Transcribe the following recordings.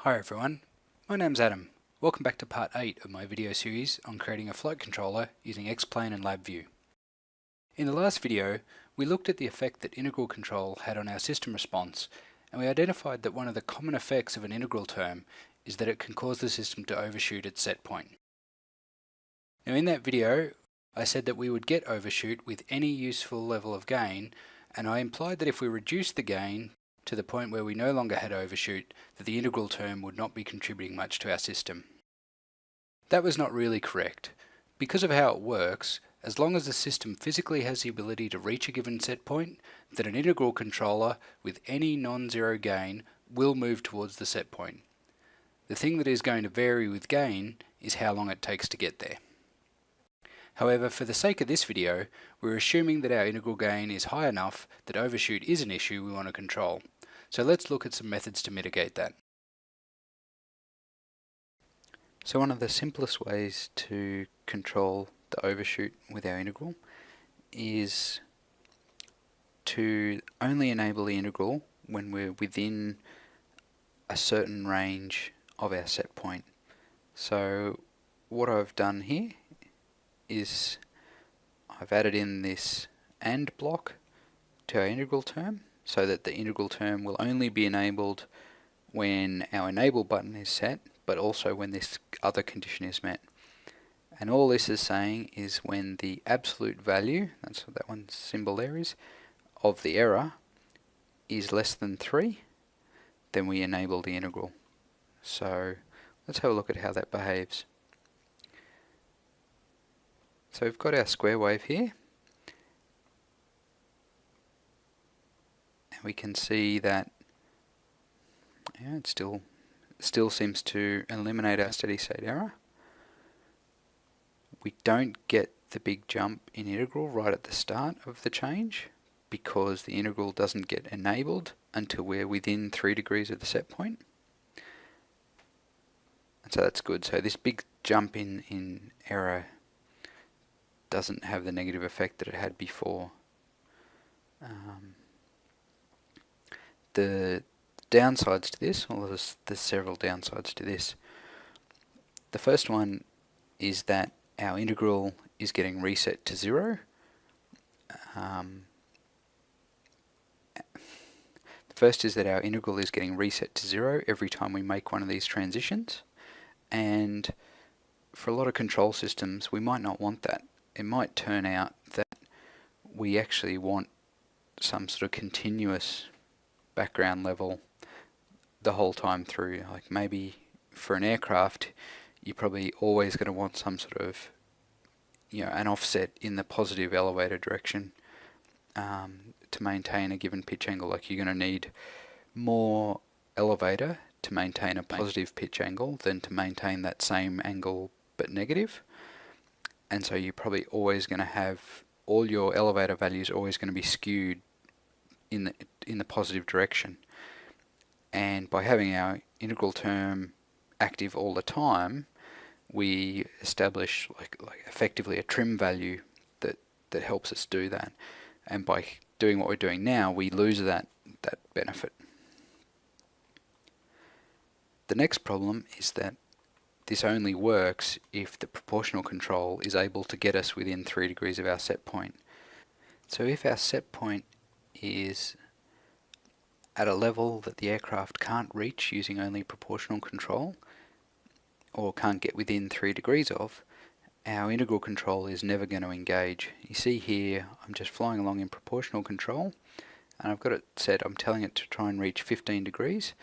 Hi everyone, my name's Adam. Welcome back to part 8 of my video series on creating a flight controller using X-Plane and LabVIEW. In the last video, we looked at the effect that integral control had on our system response, and we identified that one of the common effects of an integral term is that it can cause the system to overshoot its set point. Now in that video, I said that we would get overshoot with any useful level of gain, and I implied that if we reduced the gain to the point where we no longer had overshoot, that the integral term would not be contributing much to our system. That was not really correct. Because of how it works, as long as the system physically has the ability to reach a given set point, then an integral controller with any non-zero gain will move towards the set point. The thing that is going to vary with gain is how long it takes to get there. However, for the sake of this video, we're assuming that our integral gain is high enough that overshoot is an issue we want to control. So let's look at some methods to mitigate that. So one of the simplest ways to control the overshoot with our integral is to only enable the integral when we're within a certain range of our set point. So what I've done here is I've added in this AND block to our integral term so that the integral term will only be enabled when our enable button is set, but also when this other condition is met. And all this is saying is when the absolute value, that's what that one symbol there is, of the error is less than 3, then we enable the integral. So let's have a look at how that behaves. So we've got our square wave here, and we can see that it still seems to eliminate our steady state error. We don't get the big jump in integral right at the start of the change because the integral doesn't get enabled until we're within 3 degrees of the set point. And so that's good. So this big jump in error doesn't have the negative effect that it had before. The downsides to this, well, there's several downsides to this. The first one is that our integral is getting reset to 0. The first is that our integral is getting reset to 0 every time we make one of these transitions, and for a lot of control systems we might not want that. It might turn out that we actually want some sort of continuous background level the whole time through. Like maybe for an aircraft you're probably always going to want some sort of an offset in the positive elevator direction to maintain a given pitch angle. Like you're going to need more elevator to maintain a positive pitch angle than to maintain that same angle but negative. And so you're probably always going to have all your elevator values always going to be skewed in the positive direction. And by having our integral term active all the time, we establish like effectively a trim value that helps us do that. And by doing what we're doing now, we lose that benefit. The next problem is that this only works if the proportional control is able to get us within 3 degrees of our set point. So if our set point is at a level that the aircraft can't reach using only proportional control, or can't get within 3 degrees of, our integral control is never going to engage. You see here I'm just flying along in proportional control, and I've got it set, I'm telling it to try and reach 15 degrees.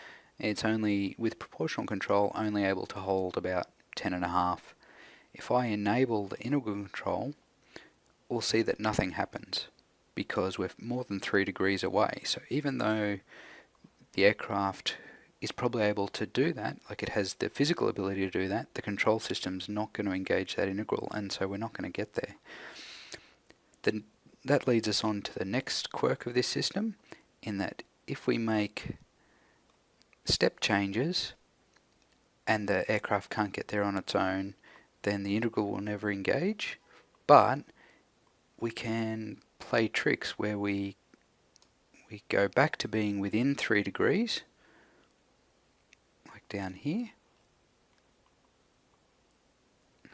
It's only, with proportional control, only able to hold about 10.5. If I enable the integral control, we'll see that nothing happens because we're more than 3 degrees away. So even though the aircraft is probably able to do that, like it has the physical ability to do that, the control system's not going to engage that integral, and so we're not going to get there. Then that leads us on to the next quirk of this system, in that if we make step changes and the aircraft can't get there on its own, then the integral will never engage. But we can play tricks where we go back to being within 3 degrees, like down here.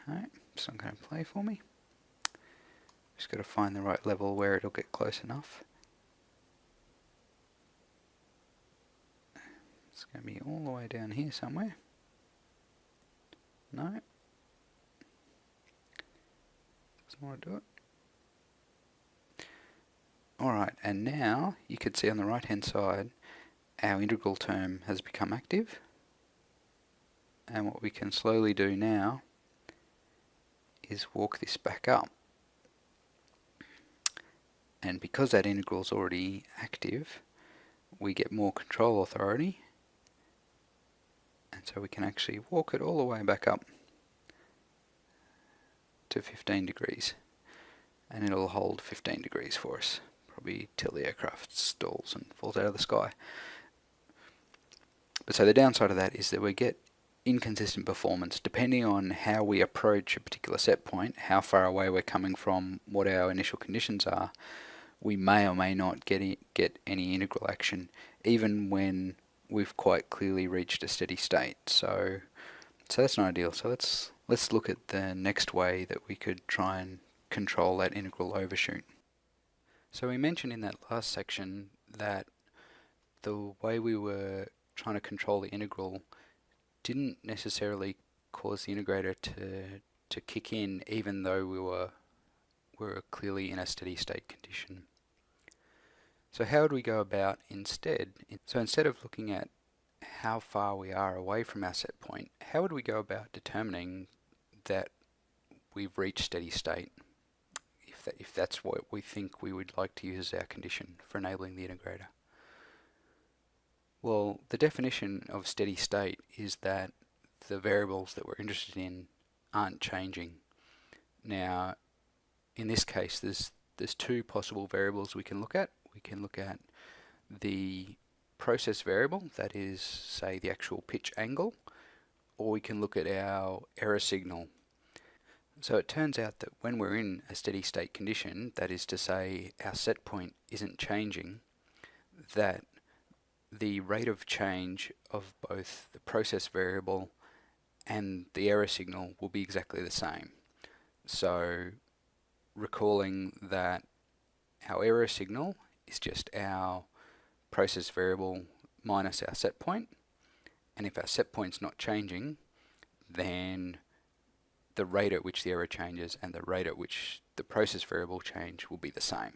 No, it's not going to play for me. Just got to find the right level where it'll get close enough. It's going to be all the way down here somewhere. No. Doesn't want to do it. Alright, and now you can see on the right hand side our integral term has become active. And what we can slowly do now is walk this back up. And because that integral is already active, we get more control authority. And so we can actually walk it all the way back up to 15 degrees. And it'll hold 15 degrees for us. Probably till the aircraft stalls and falls out of the sky. But so the downside of that is that we get inconsistent performance depending on how we approach a particular set point, how far away we're coming from, what our initial conditions are. We may or may not get any integral action, even when we've quite clearly reached a steady state. So that's not ideal. So let's look at the next way that we could try and control that integral overshoot. So we mentioned in that last section that the way we were trying to control the integral didn't necessarily cause the integrator to kick in, even though we were clearly in a steady state condition. So how would we go about instead? So instead of looking at how far we are away from our set point, how would we go about determining that we've reached steady state, if that's what we think we would like to use as our condition for enabling the integrator? Well, the definition of steady state is that the variables that we're interested in aren't changing. Now, in this case, there's two possible variables we can look at. We can look at the process variable, that is, say, the actual pitch angle, or we can look at our error signal. So it turns out that when we're in a steady state condition, that is to say our set point isn't changing, that the rate of change of both the process variable and the error signal will be exactly the same. So recalling that our error signal is just our process variable minus our set point, and if our set point's not changing, then the rate at which the error changes and the rate at which the process variable change will be the same.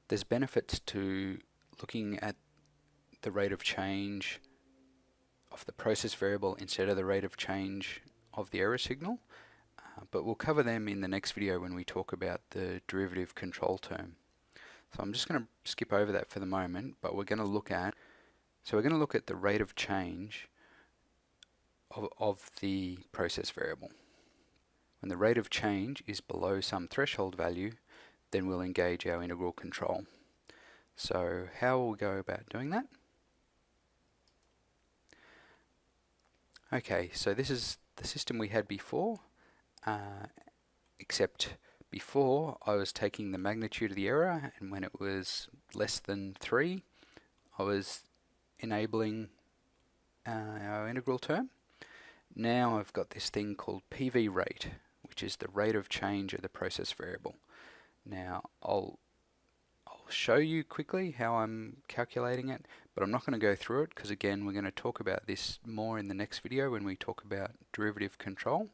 There's benefits to looking at the rate of change of the process variable instead of the rate of change of the error signal, but we'll cover them in the next video when we talk about the derivative control term. So I'm just going to skip over that for the moment, but we're going to look at the rate of change of the process variable. When the rate of change is below some threshold value, then we'll engage our integral control. So how will we go about doing that? Okay, so this is the system we had before, except before I was taking the magnitude of the error, and when it was less than 3, I was enabling our integral term. Now I've got this thing called PV rate, which is the rate of change of the process variable. Now I'll show you quickly how I'm calculating it, but I'm not going to go through it because again we're going to talk about this more in the next video when we talk about derivative control.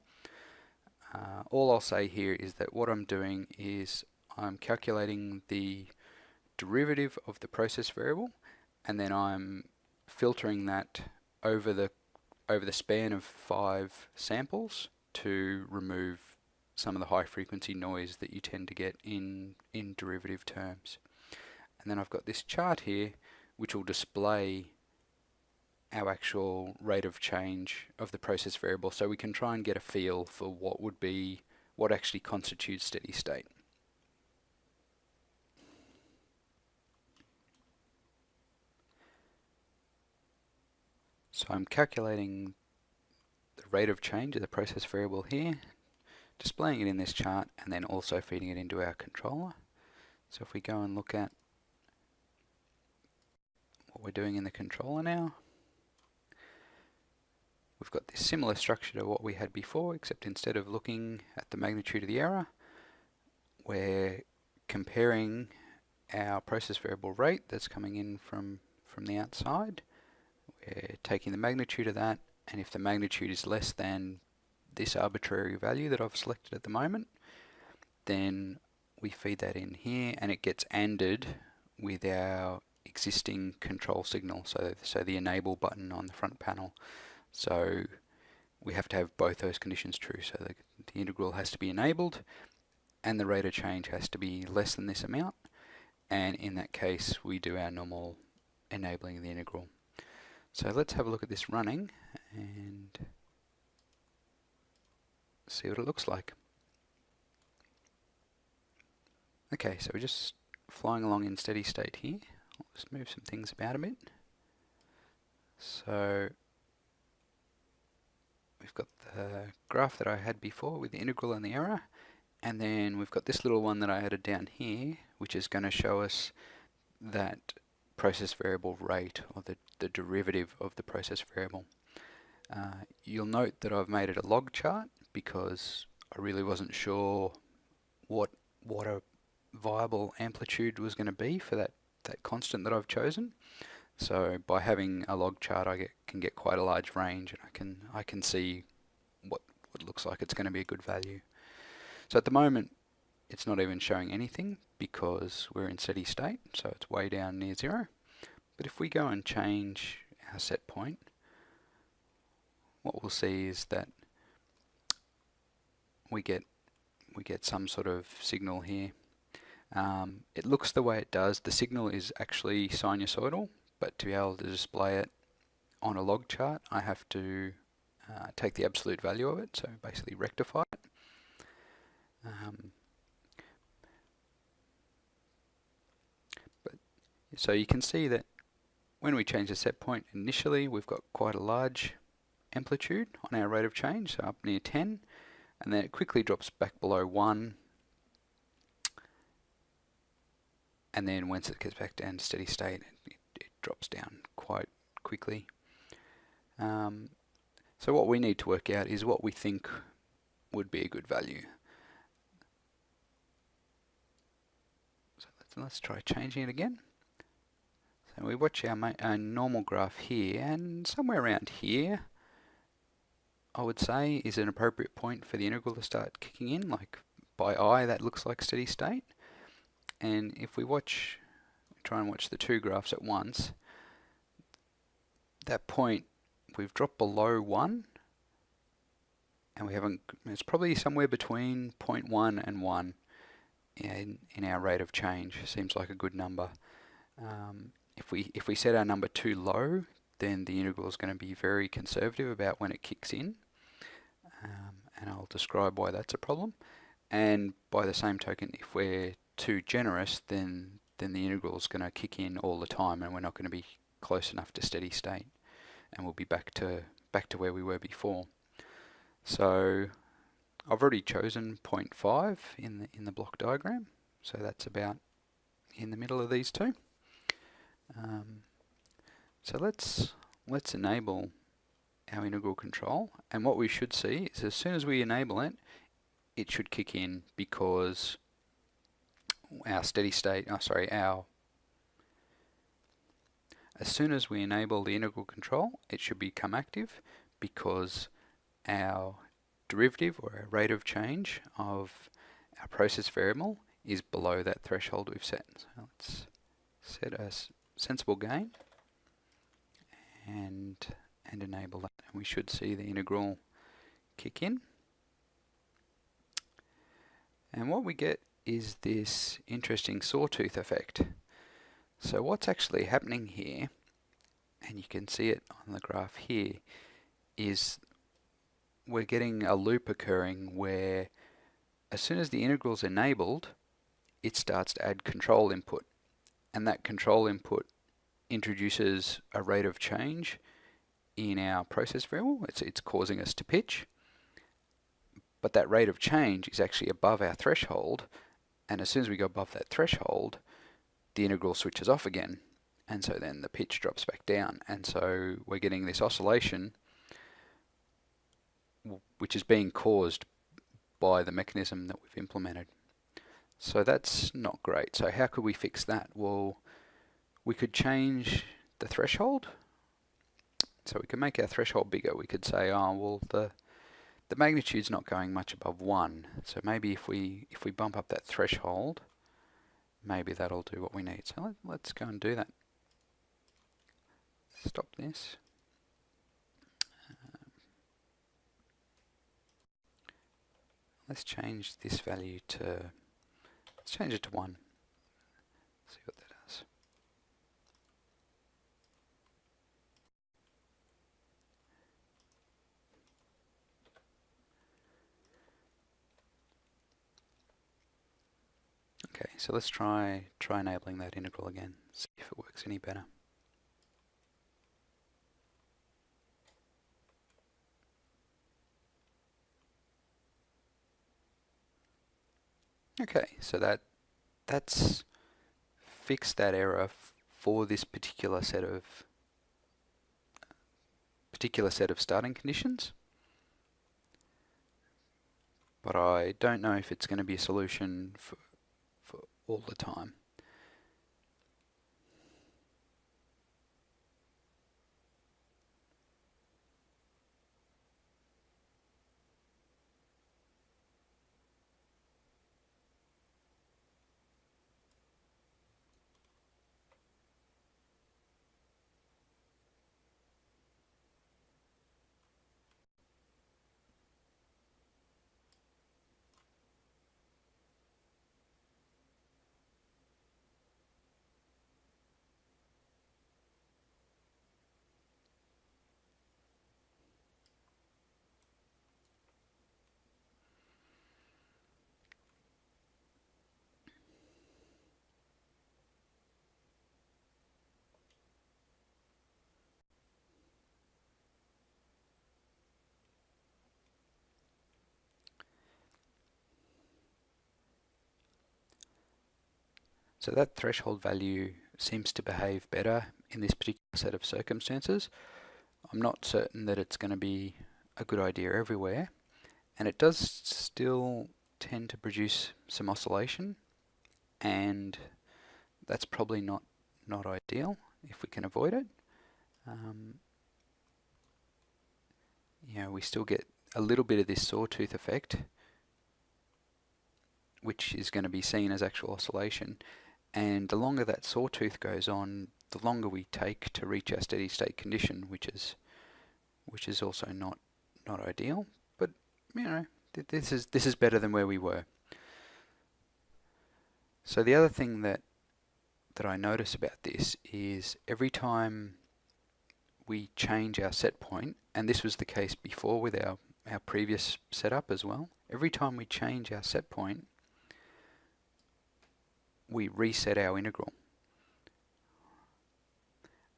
All I'll say here is that what I'm doing is I'm calculating the derivative of the process variable, and then I'm filtering that over the span of 5 samples to remove some of the high frequency noise that you tend to get in derivative terms. And then I've got this chart here which will display our actual rate of change of the process variable, so we can try and get a feel for what actually constitutes steady state. So I'm calculating the rate of change of the process variable here, displaying it in this chart, and then also feeding it into our controller. So if we go and look at what we're doing in the controller now, we've got this similar structure to what we had before, except instead of looking at the magnitude of the error, we're comparing our process variable rate that's coming in from the outside. We're taking the magnitude of that, and if the magnitude is less than this arbitrary value that I've selected at the moment, then we feed that in here and it gets ANDed with our existing control signal, so the enable button on the front panel. So we have to have both those conditions true, so the integral has to be enabled and the rate of change has to be less than this amount, and in that case we do our normal enabling the integral. So let's have a look at this running and see what it looks like. Okay, so we're just flying along in steady state here. I'll just move some things about a bit. So we've got the graph that I had before with the integral and the error, and then we've got this little one that I added down here, which is going to show us that process variable rate, or the derivative of the process variable. You'll note that I've made it a log chart because I really wasn't sure what a viable amplitude was going to be for that constant that I've chosen. So by having a log chart, I can get quite a large range, and I can see what looks like it's going to be a good value. So at the moment, it's not even showing anything because we're in steady state, so it's way down near zero. But if we go and change our set point, what we'll see is that we get some sort of signal here. It looks the way it does. The signal is actually sinusoidal, but to be able to display it on a log chart, I have to take the absolute value of it, so basically rectify it. So you can see that when we change the set point initially, we've got quite a large amplitude on our rate of change, so up near 10, and then it quickly drops back below 1, and then once it gets back down to steady state, it drops down quite quickly. So what we need to work out is what we think would be a good value. So let's try changing it again. So we watch our normal graph here, and somewhere around here, I would say, is an appropriate point for the integral to start kicking in. Like by eye, that looks like steady state. And if we try and watch the two graphs at once, that point, we've dropped below 1, and it's probably somewhere between 0.1 and 1 in our rate of change. Seems like a good number. If we set our number too low, then the integral is going to be very conservative about when it kicks in, and I'll describe why that's a problem. And by the same token, if we're too generous, then the integral is going to kick in all the time, and we're not going to be close enough to steady state, and we'll be back to where we were before. So I've already chosen 0.5 in the block diagram, so that's about in the middle of these two. So let's enable our integral control, and what we should see is as soon as we enable it, it should kick in because our steady state, as soon as we enable the integral control, it should become active because our derivative, or our rate of change of our process variable, is below that threshold we've set. So let's set a sensible gain and enable that, and we should see the integral kick in. And what we get is this interesting sawtooth effect. So what's actually happening here, and you can see it on the graph here, is we're getting a loop occurring where as soon as the integral is enabled, it starts to add control input, and that control input introduces a rate of change in our process variable. It's causing us to pitch, but that rate of change is actually above our threshold, and as soon as we go above that threshold, the integral switches off again, and so then the pitch drops back down, and so we're getting this oscillation which is being caused by the mechanism that we've implemented. So that's not great. So how could we fix that? Well, we could change the threshold. So we could make our threshold bigger. We could say, oh, well, the magnitude's not going much above 1. So maybe if we bump up that threshold, maybe that'll do what we need. So let's go and do that. Stop this. Let's change this value to, let's change it to 1. See what that does. Okay, so let's try enabling that integral again, see if it works any better. Okay, so that's fixed that error for this particular set of starting conditions. But I don't know if it's going to be a solution for all the time. So that threshold value seems to behave better in this particular set of circumstances. I'm not certain that it's going to be a good idea everywhere, and it does still tend to produce some oscillation, and that's probably not ideal if we can avoid it. You know, we still get a little bit of this sawtooth effect, which is going to be seen as actual oscillation. And the longer that sawtooth goes on, the longer we take to reach our steady state condition, which is also not ideal. But you know, this is better than where we were. So the other thing that I notice about this is every time we change our set point, and this was the case before with our previous setup as well, every time we change our set point, we reset our integral.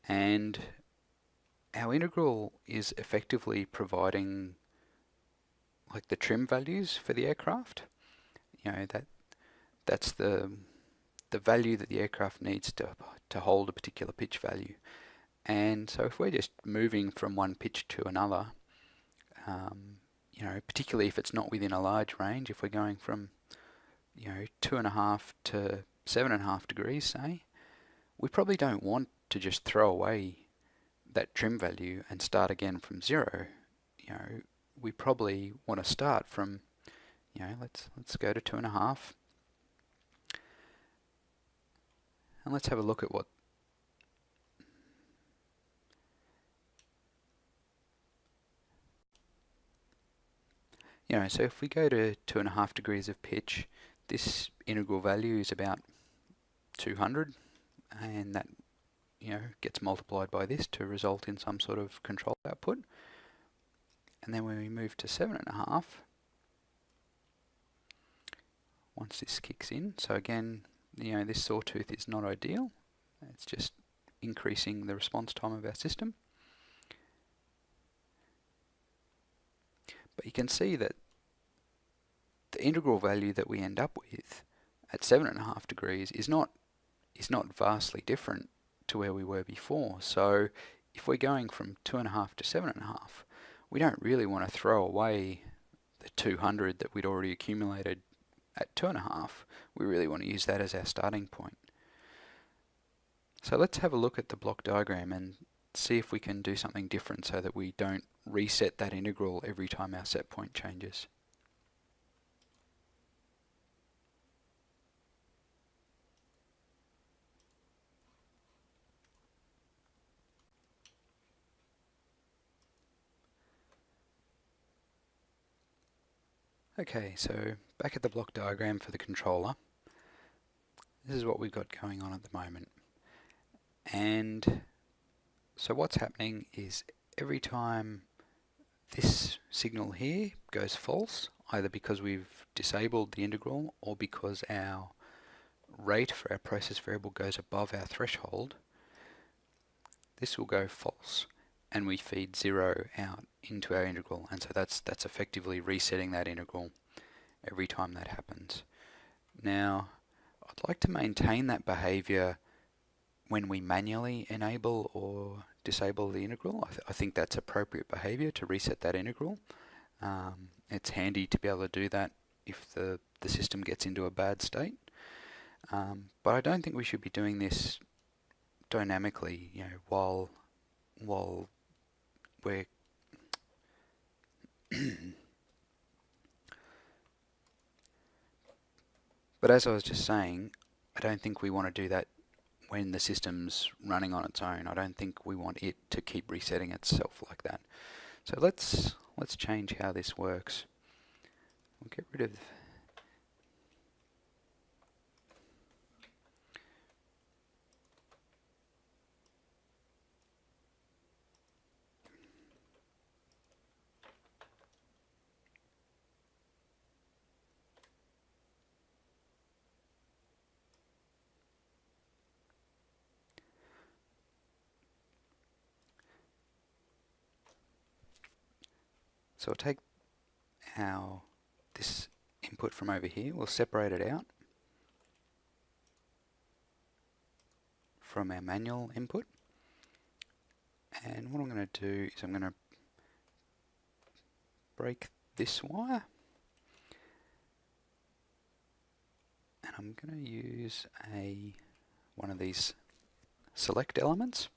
And our integral is effectively providing like the trim values for the aircraft. You know, that's the value that the aircraft needs to hold a particular pitch value. And so if we're just moving from one pitch to another, you know, particularly if it's not within a large range, if we're going from, you know, 2.5 to 7.5 degrees, say, we probably don't want to just throw away that trim value and start again from 0. You know, we probably want to start from, you know, let's go to 2.5, and let's have a look at what you know. So if we go to 2.5 degrees of pitch, this integral value is about 200, and that, you know, gets multiplied by this to result in some sort of control output. And then when we move to 7.5, once this kicks in, so again, you know, this sawtooth is not ideal. It's just increasing the response time of our system. But you can see that the integral value that we end up with at 7.5 degrees is not vastly different to where we were before. So if we're going from 2.5 to 7.5, we don't really want to throw away the 200 that we'd already accumulated at 2.5. We really want to use that as our starting point. So let's have a look at the block diagram and see if we can do something different so that we don't reset that integral every time our set point changes. Okay, so back at the block diagram for the controller, this is what we've got going on at the moment. And so what's happening is every time this signal here goes false, either because we've disabled the integral or because our rate for our process variable goes above our threshold, this will go false and we feed 0 out into our integral, and so that's effectively resetting that integral every time that happens. Now I'd like to maintain that behavior when we manually enable or disable the integral. I think that's appropriate behavior to reset that integral. It's handy to be able to do that if the system gets into a bad state. But I don't think we should be doing this dynamically, while we're But as I was just saying, I don't think we want to do that when the system's running on its own. I don't think we want it to keep resetting itself like that. So let's change how this works. We'll get rid of So we'll take this input from over here, we'll separate it out from our manual input, and what I'm going to do is I'm going to break this wire, and I'm going to use one of these select elements.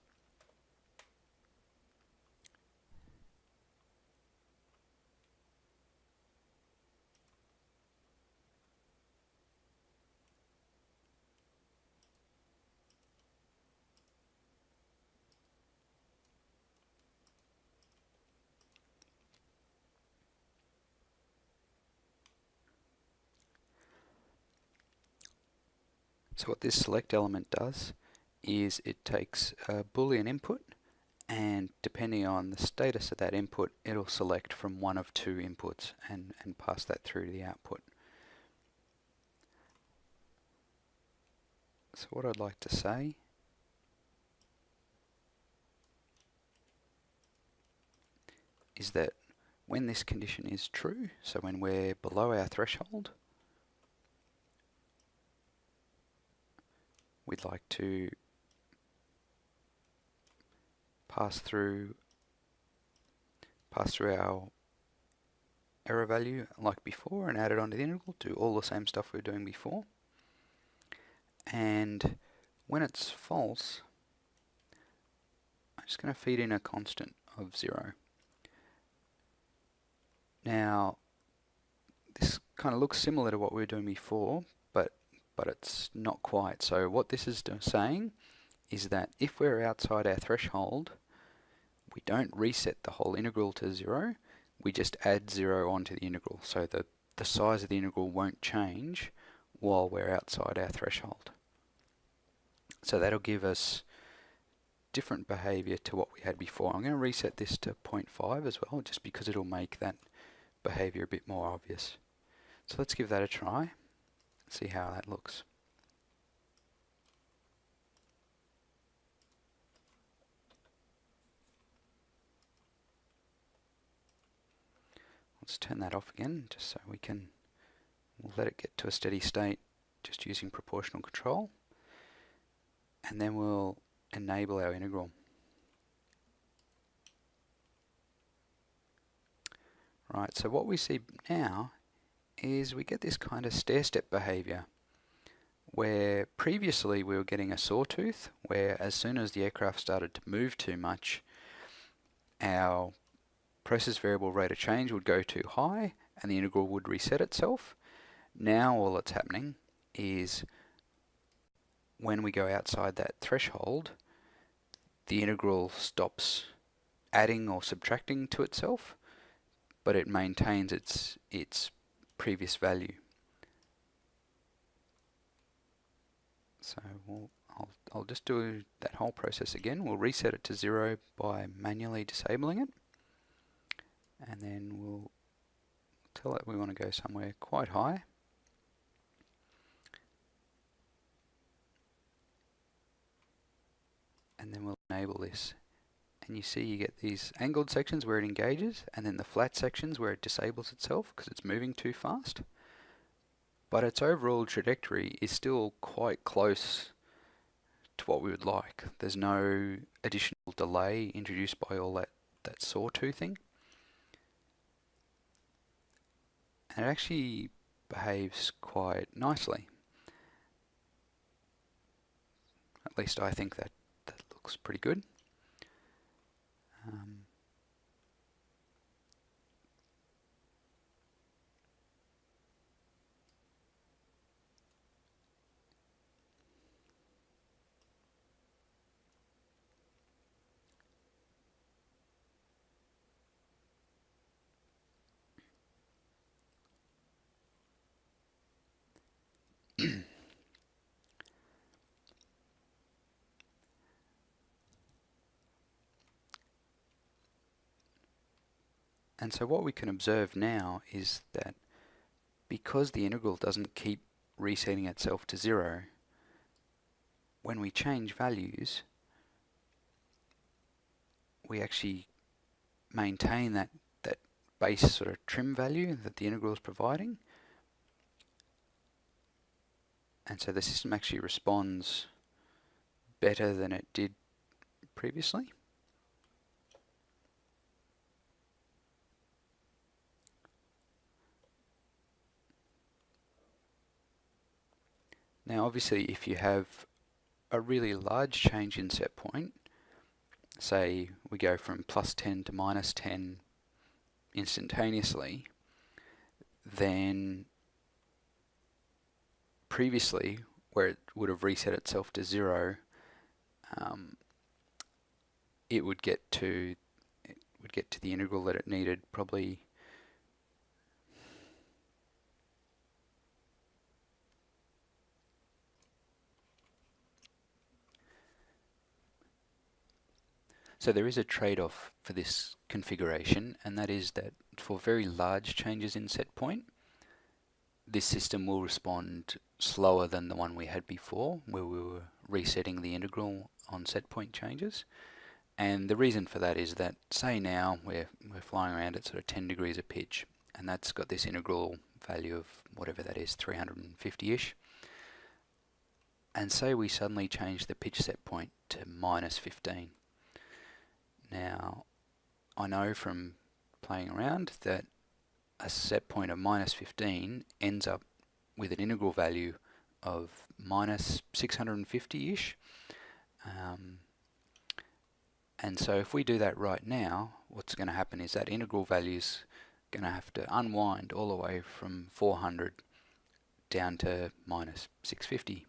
So what this select element does is it takes a Boolean input, and depending on the status of that input, it'll select from one of two inputs and pass that through to the output. So what I'd like to say is that when this condition is true, so when we're below our threshold, we'd like to pass through our error value like before and add it onto the integral, do all the same stuff we were doing before. And when it's false, I'm just going to feed in a constant of 0. Now, this kind of looks similar to what we were doing before, but it's not quite. So what this is saying is that if we're outside our threshold, we don't reset the whole integral to 0, we just add 0 onto the integral. So the size of the integral won't change while we're outside our threshold. So that'll give us different behavior to what we had before. I'm going to reset this to 0.5 as well, just because it'll make that behavior a bit more obvious. So let's give that a try, see how that looks. Let's turn that off again, just so we'll let it get to a steady state just using proportional control, and then we'll enable our integral. Right, so what we see now is we get this kind of stair-step behavior where previously we were getting a sawtooth, where as soon as the aircraft started to move too much, our process variable rate of change would go too high and the integral would reset itself. Now all that's happening is when we go outside that threshold, the integral stops adding or subtracting to itself, but it maintains its previous value. So I'll just do that whole process again. We'll reset it to 0 by manually disabling it, and then we'll tell it we want to go somewhere quite high. And then we'll enable this. And you see you get these angled sections where it engages, and then the flat sections where it disables itself because it's moving too fast. But its overall trajectory is still quite close to what we would like. There's no additional delay introduced by all that sawtoothing. And it actually behaves quite nicely. At least I think that looks pretty good. And so what we can observe now is that because the integral doesn't keep resetting itself to 0, when we change values, we actually maintain that base sort of trim value that the integral is providing. And so the system actually responds better than it did previously. Now obviously if you have a really large change in set point, say we go from +10 to -10 instantaneously, then previously where it would have reset itself to 0, it would get to the integral that it needed probably So there is a trade-off for this configuration, and that is that for very large changes in set point, this system will respond slower than the one we had before, where we were resetting the integral on set point changes. And the reason for that is that, say now we're flying around at sort of 10 degrees of pitch, and that's got this integral value of whatever that is, 350-ish. And say we suddenly change the pitch set point to -15. Now, I know from playing around that a set point of -15 ends up with an integral value of -650-ish. And so if we do that right now, what's going to happen is that integral value is going to have to unwind all the way from 400 down to -650.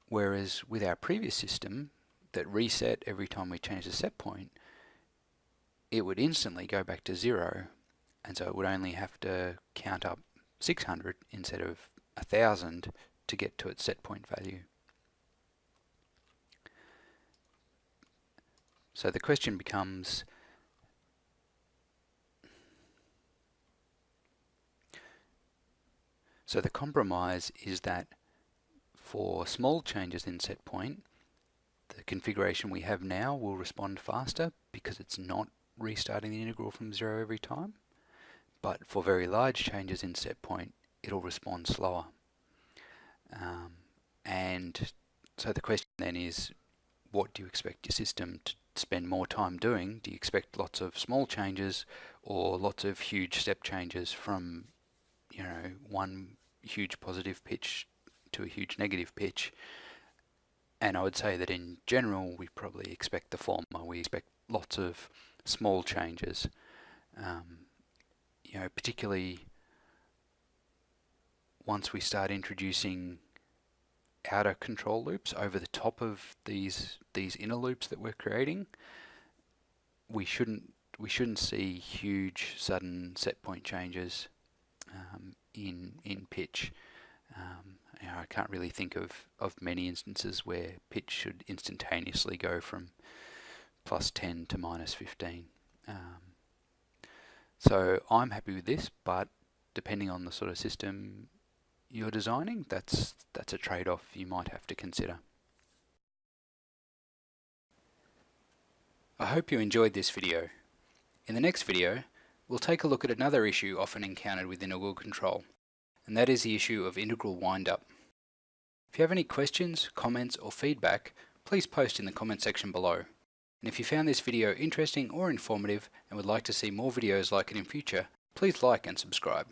Whereas with our previous system that reset every time we change the set point, it would instantly go back to 0, and so it would only have to count up 600 instead of 1000 to get to its set point value. So the question becomes, so the compromise is that for small changes in set point, the configuration we have now will respond faster because it's not restarting the integral from 0 every time. But for very large changes in set point, it'll respond slower. And so the question then is, what do you expect your system spend more time doing? Do you expect lots of small changes or lots of huge step changes from, you know, one huge positive pitch to a huge negative pitch? And I would say that in general, we probably expect the former. We expect lots of small changes, you know, particularly once we start introducing outer control loops over the top of these inner loops that we're creating. We shouldn't see huge sudden set point changes in pitch. You know, I can't really think of many instances where pitch should instantaneously go from +10 to -15. So I'm happy with this, but depending on the sort of system you're designing, that's a trade-off you might have to consider. I hope you enjoyed this video. In the next video, we'll take a look at another issue often encountered with integral control, and that is the issue of integral windup. If you have any questions, comments, or feedback, please post in the comment section below. And if you found this video interesting or informative and would like to see more videos like it in future, please like and subscribe.